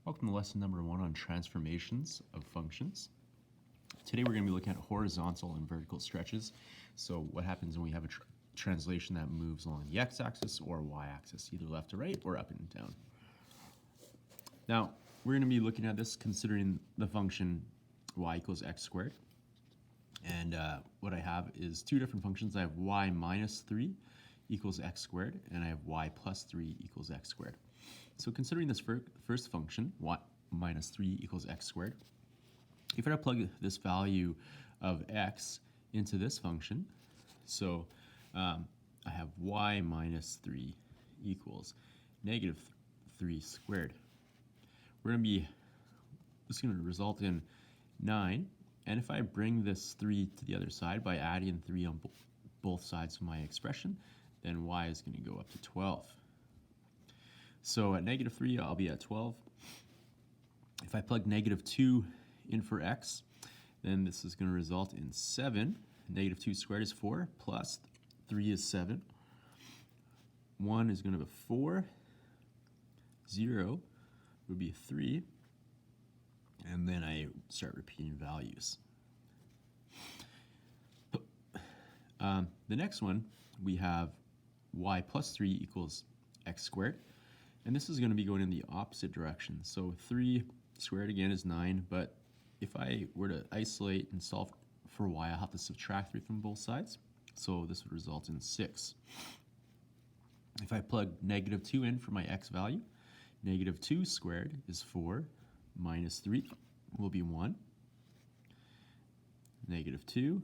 Welcome to lesson number 1 on transformations of functions. Today we're going to be looking at horizontal and vertical stretches. So what happens when we have a translation that moves along the x-axis or y-axis, either left to right or up and down. Now we're going to be looking at this considering the function y equals x squared. And what I have is two different functions. I have y minus 3 equals x squared, and I have y plus 3 equals x squared. So considering this first function, y minus 3 equals x squared, if I plug this value of x into this function, so I have y minus 3 equals negative 3 squared. This is going to result in 9, and if I bring this 3 to the other side by adding 3 on both sides of my expression, then y is going to go up to 12. So at negative 3, I'll be at 12. If I plug negative 2 in for x, then this is going to result in 7. Negative 2 squared is 4, plus 3 is 7. 1 is going to be 4. 0 would be 3. And then I start repeating values. The next one, we have y plus 3 equals x squared. And this is going to be going in the opposite direction. So 3 squared again is 9, but if I were to isolate and solve for y, I'll have to subtract 3 from both sides. So this would result in 6. If I plug negative 2 in for my x value, negative 2 squared is 4, minus 3 will be 1, negative 2,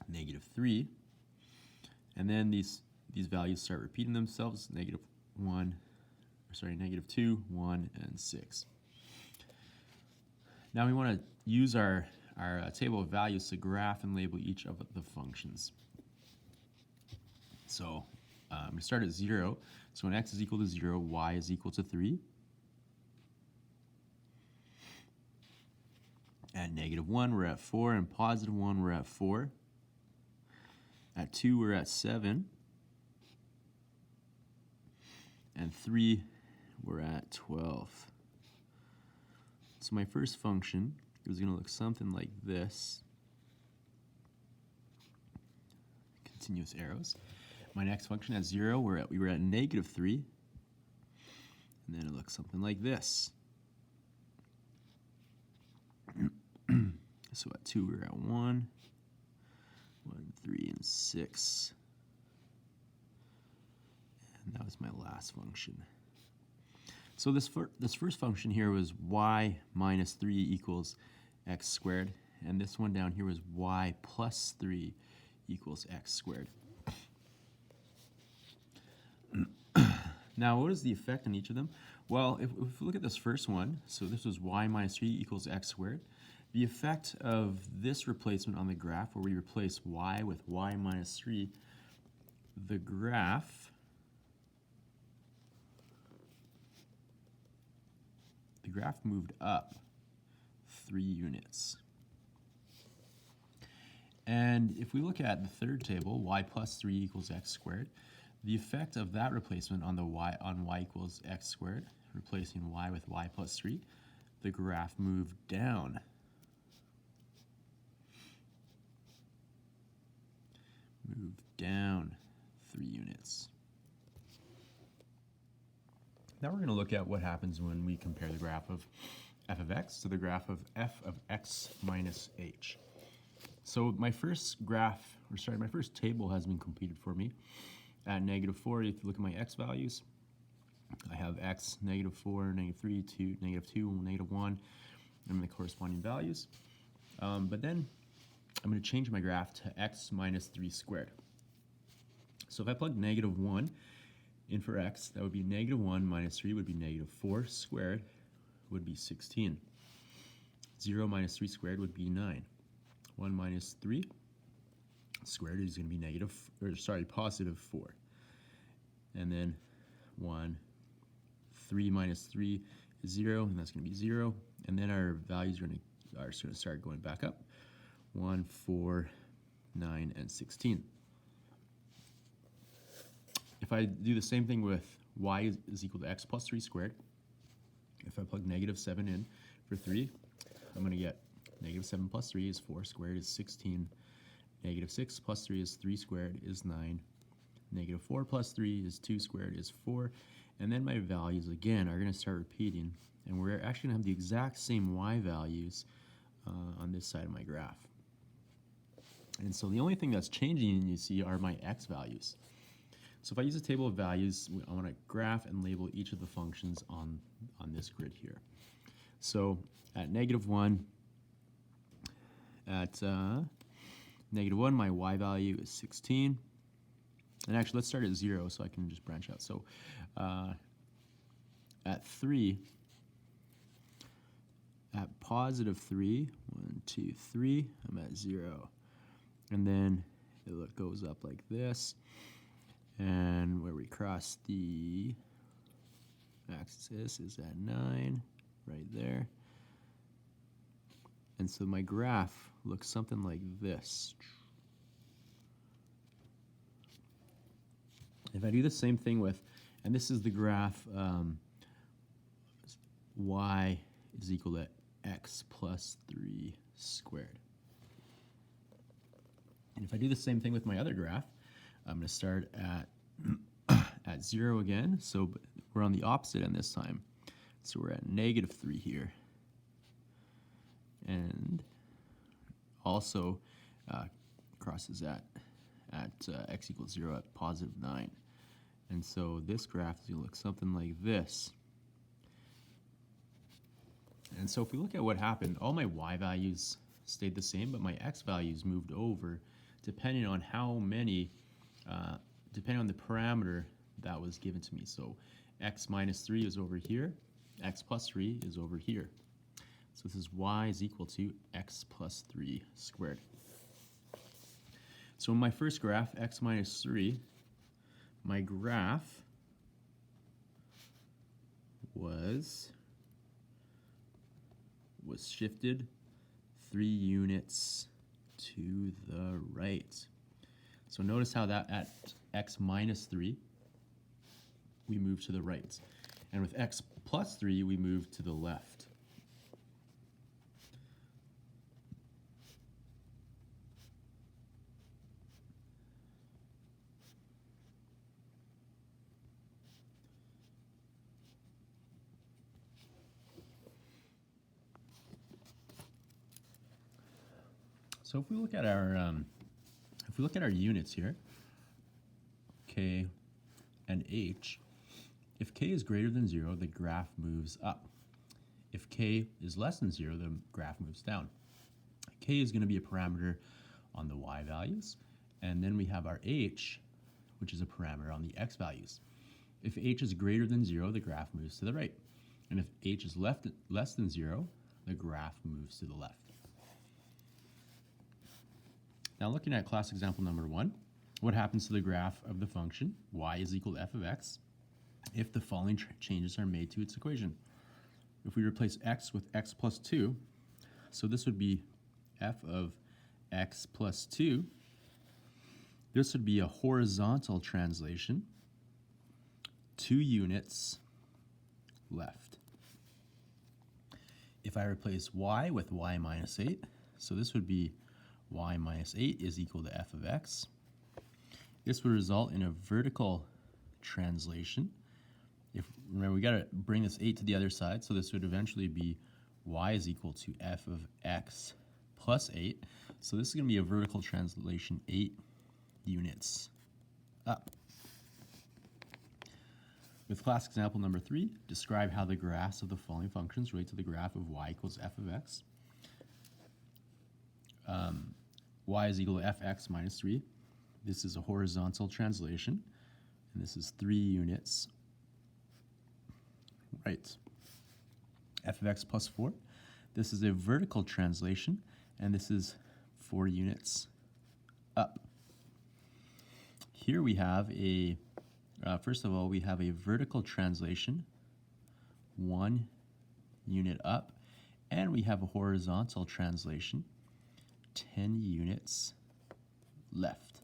negative 3, and then these values start repeating themselves, negative 2, 1, and 6. Now we want to use our table of values to graph and label each of the functions. So we start at 0. So when x is equal to 0, y is equal to 3. At negative 1, we're at 4, and positive 1, we're at 4. At 2, we're at 7. And 3, we're at 12. So my first function is going to look something like this. Continuous arrows. My next function at 0, we were at negative 3. And then it looks something like this. So at 2, we're at 1, 3, and 6. And that was my last function. So this first function here was y minus 3 equals x squared. And this one down here was y plus 3 equals x squared. Now, what is the effect on each of them? Well, if we look at this first one, so this was y minus 3 equals x squared. The effect of this replacement on the graph, where we replace y with y minus 3, the graph moved up 3 units. And if we look at the third table, y plus 3 equals x squared, the effect of that replacement on y equals x squared, replacing y with y plus 3, the graph moved down. Moved down 3 units. Now we're going to look at what happens when we compare the graph of f of x to the graph of f of x minus h. So my first table has been completed for me. At negative 4, if you look at my x values, I have x, negative 4, negative 3, 2, negative 2, negative 1, and the corresponding values. But then I'm going to change my graph to x minus 3 squared. So if I plug negative 1 in for x, that would be negative 1 minus 3 would be negative 4 squared would be 16. 0 minus 3 squared would be 9. 1 minus 3 squared is going to be positive 4. And then 3 minus 3 is 0, and that's going to be 0. And then our values are going to start going back up. 1, 4, 9, and 16. If I do the same thing with y is equal to x plus 3 squared, If I plug negative 7 in for 3, I'm going to get negative 7 plus 3 is 4 squared is 16. Negative 6 plus 3 is 3 squared is 9. Negative 4 plus 3 is 2 squared is 4. And then my values, again, are going to start repeating. And we're actually going to have the exact same y values on this side of my graph. And so the only thing that's changing, you see, are my x values. So if I use a table of values, I want to graph and label each of the functions on this grid here. So at negative 1, negative 1, my y value is 16. And actually, let's start at 0 so I can just branch out. So at 3, at positive 3, 1, 2, 3, I'm at 0. And then it goes up like this. And where we cross the axis is at 9, right there. And so my graph looks something like this. If I do the same thing with, and this is the graph, y is equal to x plus 3 squared. And if I do the same thing with my other graph, I'm going to start at 0 again. So we're on the opposite end this time. So we're at negative 3 here. And also crosses at x equals 0 at positive 9. And so this graph is going to look something like this. And so if we look at what happened, all my y values stayed the same, but my x values moved over depending on how many, depending on the parameter that was given to me. So x minus 3 is over here, x plus 3 is over here. So this is y is equal to x plus 3 squared. So in my first graph, x minus 3, my graph was shifted 3 units to the right. So notice how that at x minus 3, we move to the right. And with x plus 3, we move to the left. So if we look at our units here, k and h, if k is greater than 0, the graph moves up. If k is less than 0, the graph moves down. K is going to be a parameter on the y values, and then we have our h, which is a parameter on the x values. If h is greater than 0, the graph moves to the right. And if h is less than 0, the graph moves to the left. Now looking at class example number 1, what happens to the graph of the function y is equal to f of x if the following changes are made to its equation? If we replace x with x plus 2, so this would be f of x plus 2. This would be a horizontal translation, 2 units left. If I replace y with y minus 8, so this would be y minus 8 is equal to f of x. This would result in a vertical translation. Remember, we got to bring this 8 to the other side, so this would eventually be y is equal to f of x plus 8. So this is going to be a vertical translation 8 units up. With class example number 3, describe how the graphs of the following functions relate to the graph of y equals f of x. Y is equal to fx minus 3. This is a horizontal translation, and this is 3 units right. F of x plus 4. This is a vertical translation, and this is 4 units up. Here we have a, first of all, we have a vertical translation, 1 unit up, and we have a horizontal translation, 10 units left.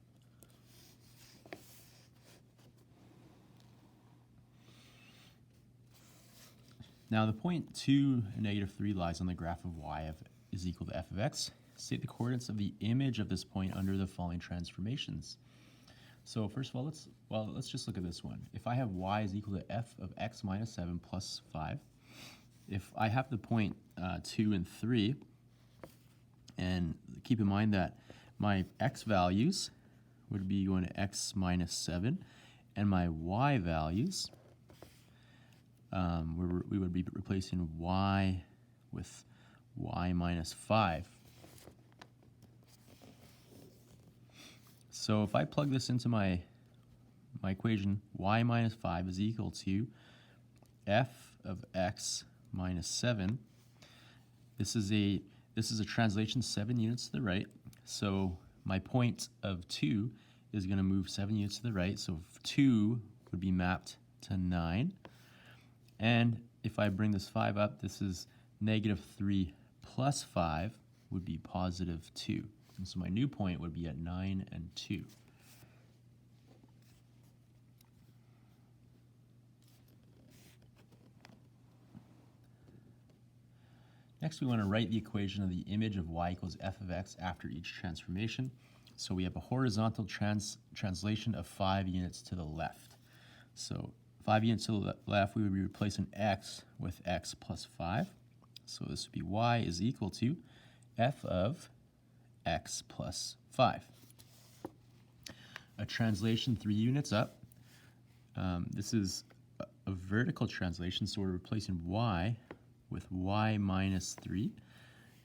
Now the point 2 and negative 3 lies on the graph of y is equal to f of x. State the coordinates of the image of this point under the following transformations. So first of all, let's just look at this one. If I have y is equal to f of x minus 7 plus 5, if I have the point 2 and 3, and keep in mind that my x values would be going to x minus 7, and my y values, we would be replacing y with y minus 5. So if I plug this into my equation, y minus 5 is equal to f of x minus 7. This is a translation 7 units to the right. So my point of 2 is going to move 7 units to the right. So 2 would be mapped to 9. And if I bring this 5 up, this is negative 3 plus 5 would be positive 2. And so my new point would be at 9 and 2. Next, we want to write the equation of the image of y equals f of x after each transformation. So we have a horizontal translation of 5 units to the left. So 5 units to the left, we would be replacing x with x plus 5. So this would be y is equal to f of x plus 5. A translation 3 units up. This is a vertical translation, so we're replacing y with y minus 3.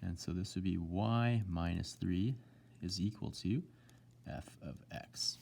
And so this would be y minus 3 is equal to f of x.